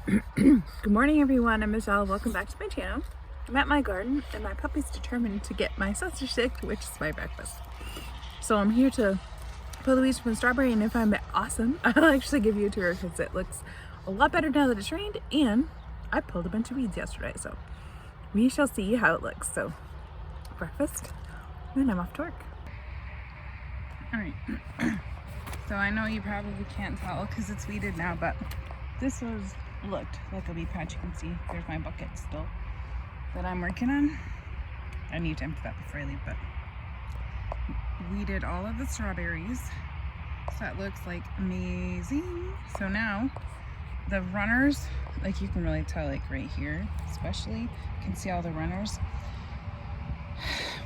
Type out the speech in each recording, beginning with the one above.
Good morning, everyone. I'm Michelle. Welcome back to my channel. I'm at my garden and my puppy's determined to get my sausage stick, which is my breakfast. So I'm here to pull the weeds from the strawberry, and if I'm awesome, I'll actually give you a tour because it looks a lot better now that it's rained, and I pulled a bunch of weeds yesterday, so we shall see how it looks. So breakfast, then I'm off to work. All right. So I know you probably can't tell because it's weeded now, but this looked like a weed patch. You can see there's my bucket still that I'm working on. I need to empty that before I leave, but weeded all of the strawberries. So that looks like amazing. So now the runners, like you can really tell, like right here especially, you can see all the runners.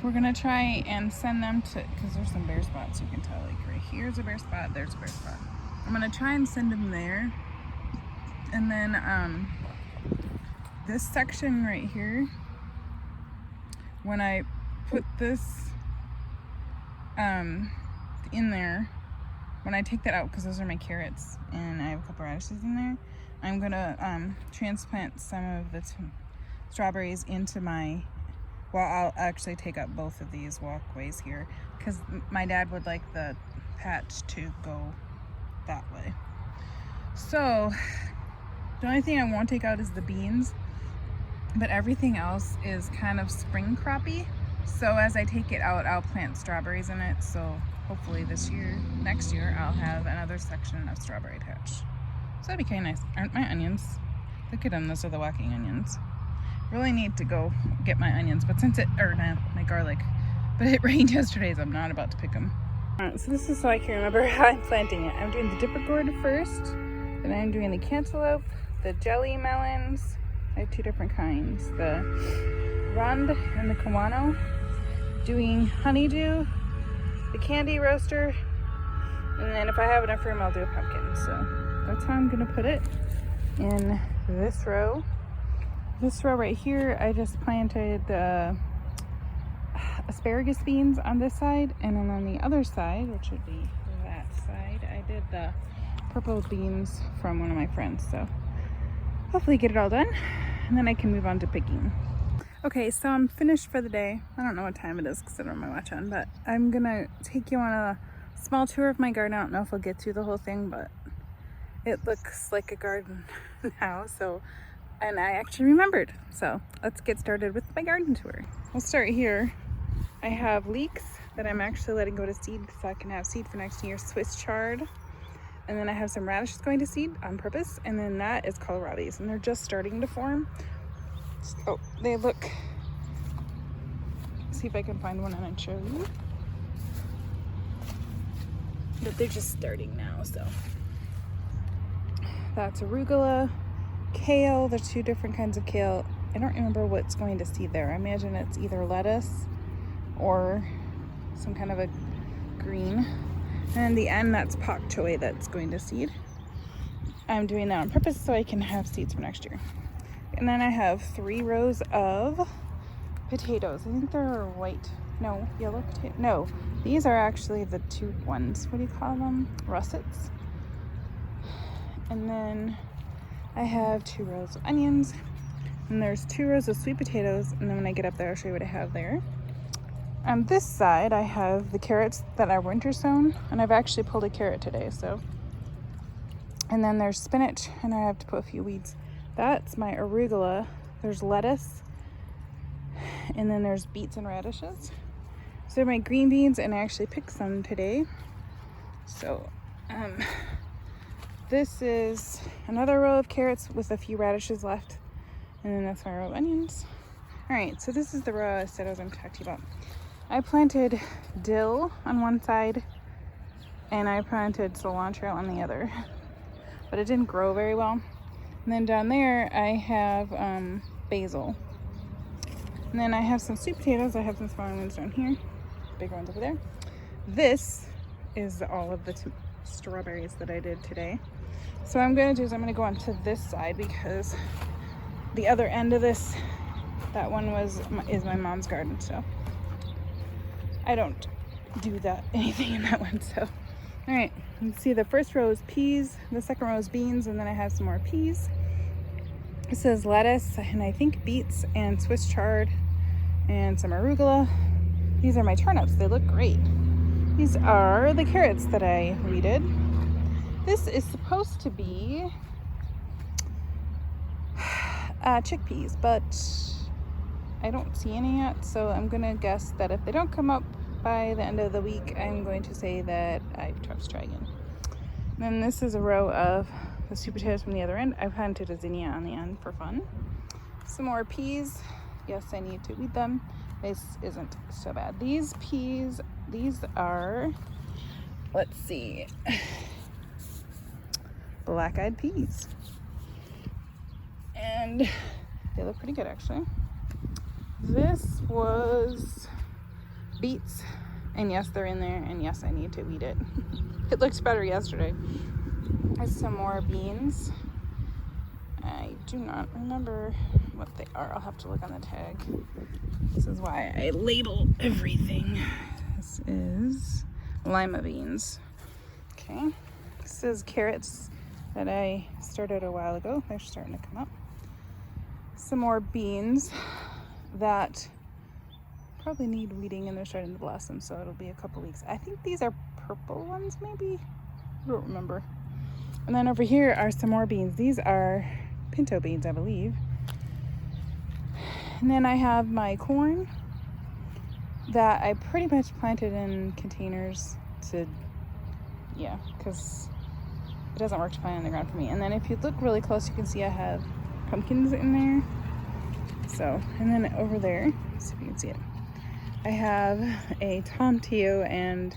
We're gonna try and send them to, because there's some bare spots, you can tell, like right here's a bare spot, there's a bare spot. I'm gonna try and send them there. And then this section right here, when I put this in there, when I take that out, because those are my carrots and I have a couple radishes in there, I'm gonna transplant some of the strawberries into my, well, I'll actually take up both of these walkways here because my dad would like the patch to go that way. So the only thing I won't take out is the beans, but everything else is kind of spring croppy. So as I take it out, I'll plant strawberries in it. So hopefully next year, I'll have another section of strawberry patch. So that'd be kind of nice. Aren't my onions? Look at them, those are the walking onions. Really need to go get my onions, but my garlic. But it rained yesterday, so I'm not about to pick them. Alright, so this is so I can remember how I'm planting it. I'm doing the dipper gourd first, then I'm doing the cantaloupe, the jelly melons. I have two different kinds, the rond and the kawano. Doing honeydew, the candy roaster, and then if I have enough room, I'll do a pumpkin. So that's how I'm gonna put it in this row. This row right here, I just planted the asparagus beans on this side, and then on the other side, which would be that side, I did the purple beans from one of my friends. So hopefully get it all done, and then I can move on to picking. Okay, so I'm finished for the day. I don't know what time it is because I don't have my watch on, but I'm gonna take you on a small tour of my garden. I don't know if I'll get through the whole thing, but it looks like a garden now. And I actually remembered. So let's get started with my garden tour. We'll start here. I have leeks that I'm actually letting go to seed so I can have seed for next year, Swiss chard. And then I have some radishes going to seed on purpose. And then that is kohlrabies, and they're just starting to form. Oh, they look, see if I can find one and I'd show you. But they're just starting now, so. That's arugula, kale. There's two different kinds of kale. I don't remember what's going to seed there. I imagine it's either lettuce or some kind of a green. And in the end, that's pak choi that's going to seed. I'm doing that on purpose so I can have seeds for next year. And then I have 3 rows of potatoes. I think they're yellow potato. No, these are actually the 2 ones. What do you call them? Russets. And then I have 2 rows of onions. And there's 2 rows of sweet potatoes. And then when I get up there, I'll show you what I have there. On this side, I have the carrots that are winter sown. And I've actually pulled a carrot today, so. And then there's spinach, and I have to put a few weeds. That's my arugula. There's lettuce, and then there's beets and radishes. So they're my green beans, and I actually picked some today. So this is another row of carrots with a few radishes left, and then that's my row of onions. All right, so this is the row I said I was going to talk to you about. I planted dill on one side, and I planted cilantro on the other, but it didn't grow very well. And then down there, I have basil. And then I have some sweet potatoes. I have some smaller ones down here, bigger ones over there. This is all of the strawberries that I did today. So what I'm going to do is I'm going to go on to this side because the other end of this, that one is my mom's garden. So I don't do anything in that one. So all right, you can see the first row is peas, the second row is beans, and then I have some more peas. This is lettuce and I think beets and Swiss chard and some arugula. These are my turnips. They look great. These are the carrots that I weeded. This is supposed to be chickpeas, but I don't see any yet, so I'm gonna guess that if they don't come up by the end of the week, I'm going to say that I have to try again. And then this is a row of the sweet potatoes from the other end. I planted a zinnia on the end for fun. Some more peas. Yes, I need to weed them. This isn't so bad. These peas, these are, let's see, black-eyed peas. And they look pretty good, actually. This was beets, and yes, they're in there, and yes, I need to weed it. It looks better yesterday. There's some more beans. I do not remember what they are. I'll have to look on the tag. This is why I label everything. This is lima beans. Okay. This is carrots that I started a while ago. They're starting to come up. Some more beans that probably need weeding, and they're starting to blossom, so it'll be a couple weeks. I think these are purple ones, maybe? I don't remember. And then over here are some more beans. These are pinto beans, I believe. And then I have my corn that I pretty much planted in containers to, yeah, because it doesn't work to plant on the ground for me. And then if you look really close, you can see I have pumpkins in there. So, and then over there, let's see if you can see it, I have a tomatillo and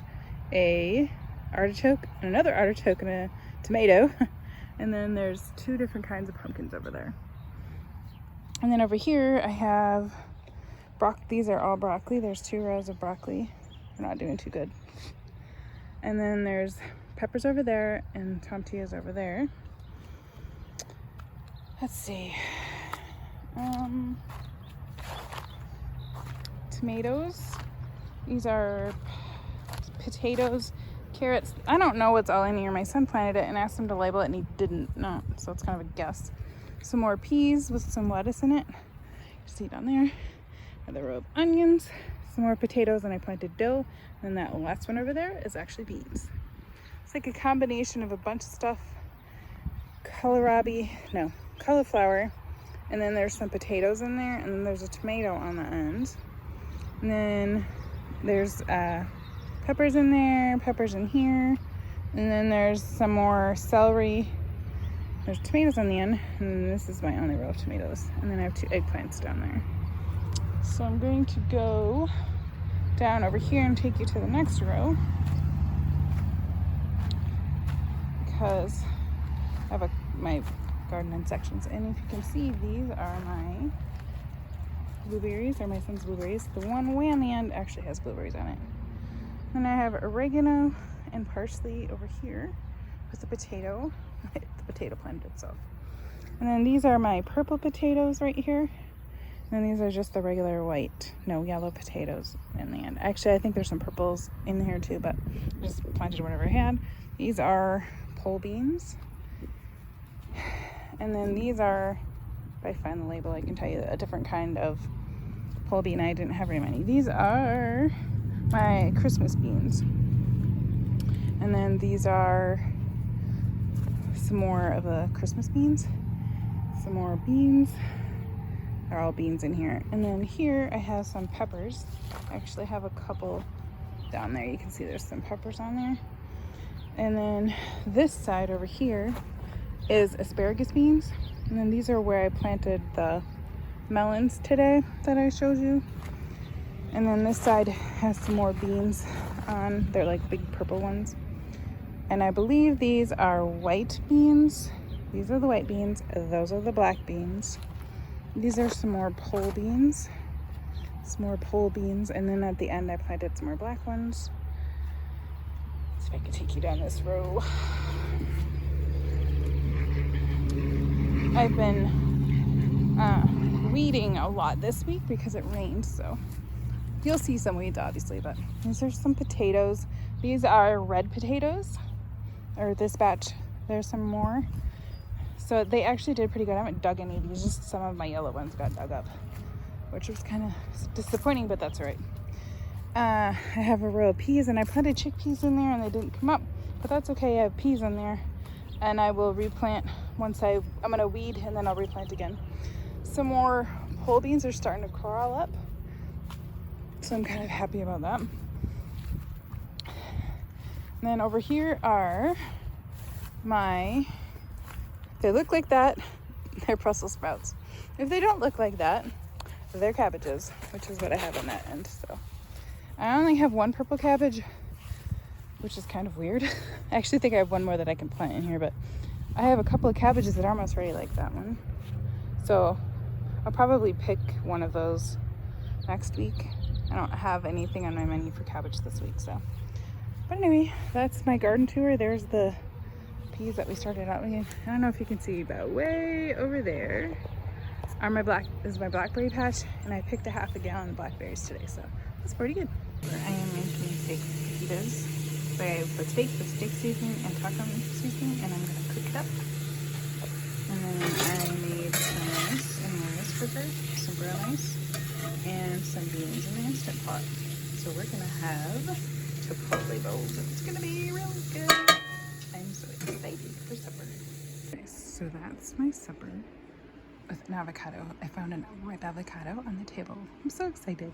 a artichoke, and another artichoke and a tomato. And then there's two different kinds of pumpkins over there. And then over here I have these are all broccoli. There's 2 rows of broccoli. We're not doing too good. And then there's peppers over there and tomatillos over there. Let's see. Tomatoes. These are potatoes, carrots. I don't know what's all in here. My son planted it and asked him to label it, and he didn't know, so it's kind of a guess. Some more peas with some lettuce in it. You see down there. Another row of onions. Some more potatoes, and I planted dill. And that last one over there is actually beans. It's like a combination of a bunch of stuff. Cauliflower. And then there's some potatoes in there, and then there's a tomato on the end. And then there's peppers in there, peppers in here. And then there's some more celery. There's tomatoes on the end, and this is my only row of tomatoes. And then I have 2 eggplants down there. So I'm going to go down over here and take you to the next row, because I have my garden in sections. And if you can see, these are my blueberries, or my son's blueberries. The one way on the end actually has blueberries on it. Then I have oregano and parsley over here with the potato. The potato planted itself. And then these are my purple potatoes right here. And then these are just the regular yellow potatoes in the end. Actually, I think there's some purples in here too, but I just planted whatever I had. These are pole beans. And then these are, if I find the label, I can tell you a different kind of pole bean. I didn't have very many. These are my Christmas beans. And then these are some more of the Christmas beans. Some more beans. They're all beans in here. And then here I have some peppers. I actually have a couple down there. You can see there's some peppers on there. And then this side over here is asparagus beans. And then these are where I planted the melons today that I showed you. And then this side has some more beans on. They're like big purple ones. And I believe these are white beans. These are the white beans. Those are the black beans. These are some more pole beans. Some more pole beans. And then at the end I planted some more black ones. Let's see if I can take you down this row. I've been weeding a lot this week because it rained, so you'll see some weeds obviously, but these are some potatoes. These are red potatoes, or this batch. There's some more So they actually did pretty good. I haven't dug any of these, just some of my yellow ones got dug up, which was kind of disappointing, but that's all right. I have a row of peas, and I planted chickpeas in there and they didn't come up, but that's okay. I have peas in there, and I will replant once I'm gonna weed and then I'll replant again. Some more pole beans are starting to crawl up, so I'm kind of happy about that. And then over here are they look like that, they're Brussels sprouts. If they don't look like that, they're cabbages, which is what I have on that end. So I only have one purple cabbage, which is kind of weird. I actually think I have one more that I can plant in here, but I have a couple of cabbages that are almost ready, like that one. So I'll probably pick one of those next week. I don't have anything on my menu for cabbage this week, so. But anyway, that's my garden tour. There's the peas that we started out with. I don't know if you can see, but way over there is my blackberry patch, and I picked a half a gallon of blackberries today, so that's pretty good. I am making steak fajitas. So I put steak with steak seasoning and taco seasoning, and I'm gonna cook it up. And then I made some rice in my rice cooker, some brown rice, and some beans in the Instant Pot. So we're gonna have chipotle bowls, and it's gonna be really good. I'm so excited for supper. Okay, so that's my supper with an avocado. I found a ripe avocado on the table. I'm so excited.